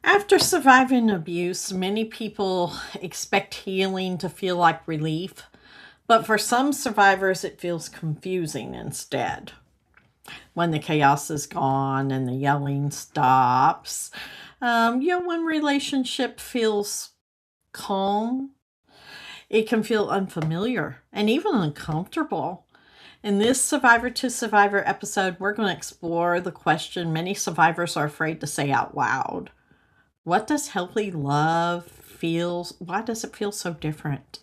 After surviving abuse, many people expect healing to feel like relief, but for some survivors, it feels confusing instead. When the chaos is gone and the yelling stops, when relationship feels calm, it can feel unfamiliar and even uncomfortable. In this Survivor to Survivor episode, we're going to explore the question many survivors are afraid to say out loud. What does healthy love feel? Why does it feel so different?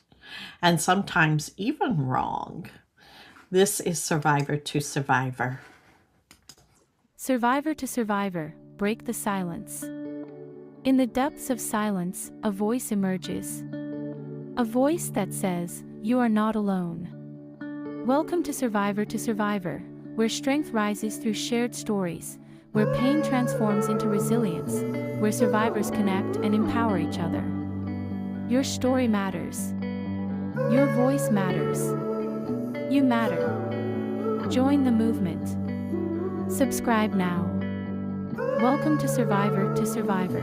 And sometimes even wrong. This is Survivor to Survivor. Survivor to survivor, break the silence. In the depths of silence, a voice emerges. A voice that says, "You are not alone." Welcome to Survivor, where strength rises through shared stories, where pain transforms into resilience, where survivors connect and empower each other. Your story matters. Your voice matters. You matter. Join the movement. Subscribe now. Welcome to Survivor to Survivor.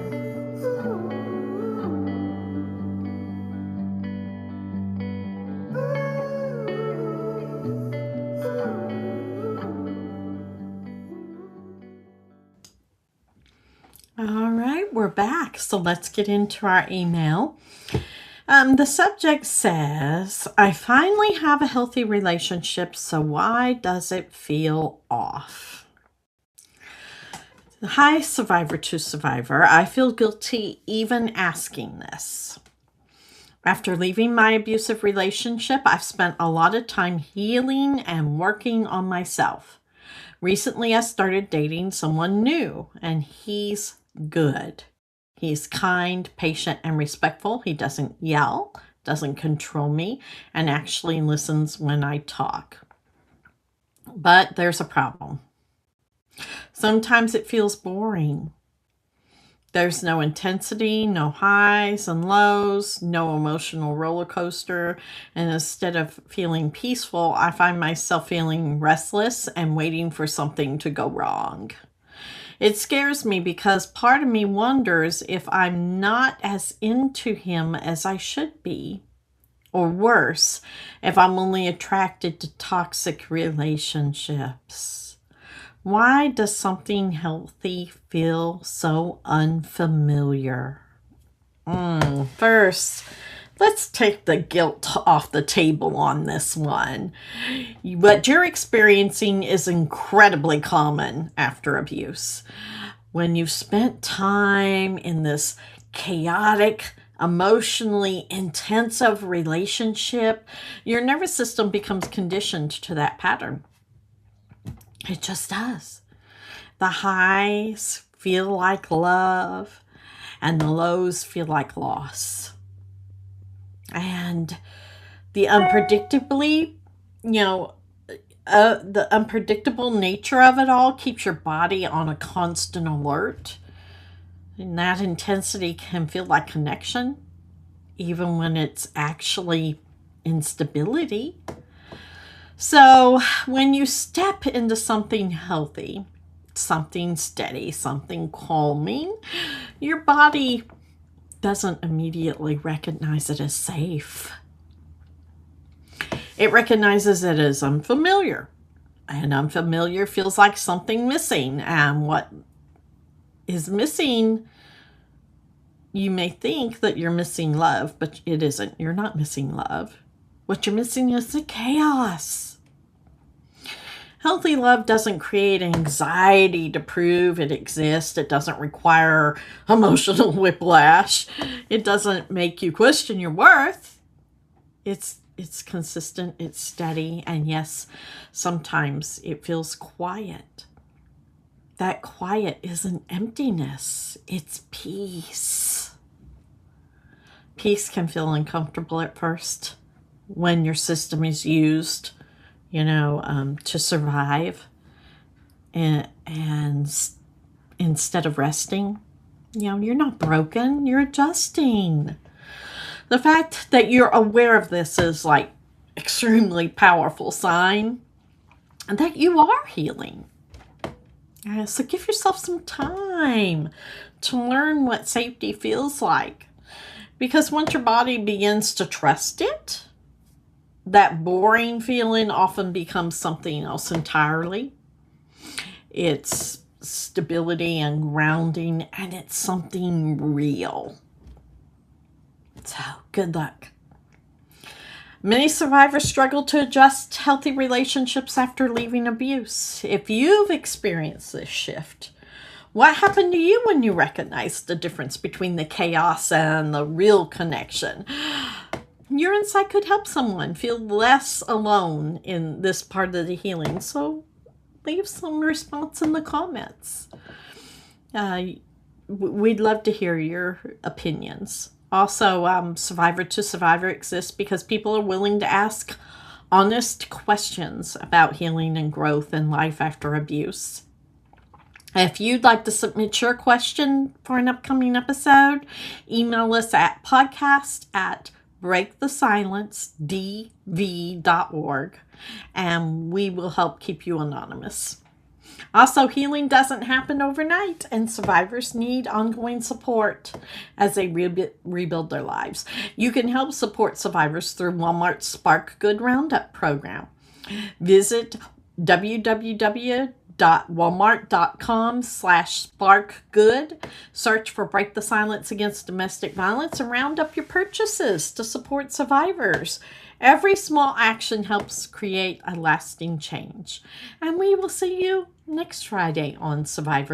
All right, we're back. So let's get into our email. The subject says, I finally have a healthy relationship, so why does it feel off? Hi, Survivor to Survivor. I feel guilty even asking this. After leaving my abusive relationship, I've spent a lot of time healing and working on myself. Recently, I started dating someone new, and he's good. He's kind, patient, and respectful. He doesn't yell, doesn't control me, and actually listens when I talk. But there's a problem. Sometimes it feels boring. There's no intensity, no highs and lows, no emotional roller coaster. And instead of feeling peaceful, I find myself feeling restless and waiting for something to go wrong. It scares me because part of me wonders if I'm not as into him as I should be. Or worse, if I'm only attracted to toxic relationships. Why does something healthy feel so unfamiliar? First, let's take the guilt off the table on this one. What you're experiencing is incredibly common after abuse. When you've spent time in this chaotic, emotionally intensive relationship, your nervous system becomes conditioned to that pattern. It just does. The highs feel like love, and the lows feel like loss. And the the unpredictable nature of it all keeps your body on a constant alert. And that intensity can feel like connection, even when it's actually instability. So when you step into something healthy, something steady, something calming, your body doesn't immediately recognize it as safe. It recognizes it as unfamiliar. And unfamiliar feels like something missing. And what is missing, you may think that you're missing love, but it isn't. You're not missing love. What you're missing is the chaos. Healthy love doesn't create anxiety to prove it exists. It doesn't require emotional whiplash. It doesn't make you question your worth. It's consistent, it's steady, and yes, sometimes it feels quiet. That quiet isn't emptiness, it's peace. Peace can feel uncomfortable at first when your system is used to survive, and instead of resting, you're not broken, you're adjusting. The fact that you're aware of this is like extremely powerful sign that you are healing. So give yourself some time. time to learn what safety feels like. Because once your body begins to trust it, that boring feeling often becomes something else entirely. It's stability and grounding, and it's something real. So, good luck. Many survivors struggle to adjust healthy relationships after leaving abuse. If you've experienced this shift, what happened to you when you recognized the difference between the chaos and the real connection? Your insight could help someone feel less alone in this part of the healing. So leave some response in the comments. We'd love to hear your opinions. Also, Survivor to Survivor exists because people are willing to ask honest questions about healing and growth in life after abuse. If you'd like to submit your question for an upcoming episode, email us at podcast@breakthesilencedv.org, and we will help keep you anonymous. Also, healing doesn't happen overnight, and survivors need ongoing support as they rebuild their lives. You can help support survivors through Walmart's Spark Good Roundup program. Visit www.walmart.com/sparkgood. Search for Break the Silence Against Domestic Violence and round up your purchases to support survivors. Every small action helps create a lasting change. And we will see you next Friday on Survivor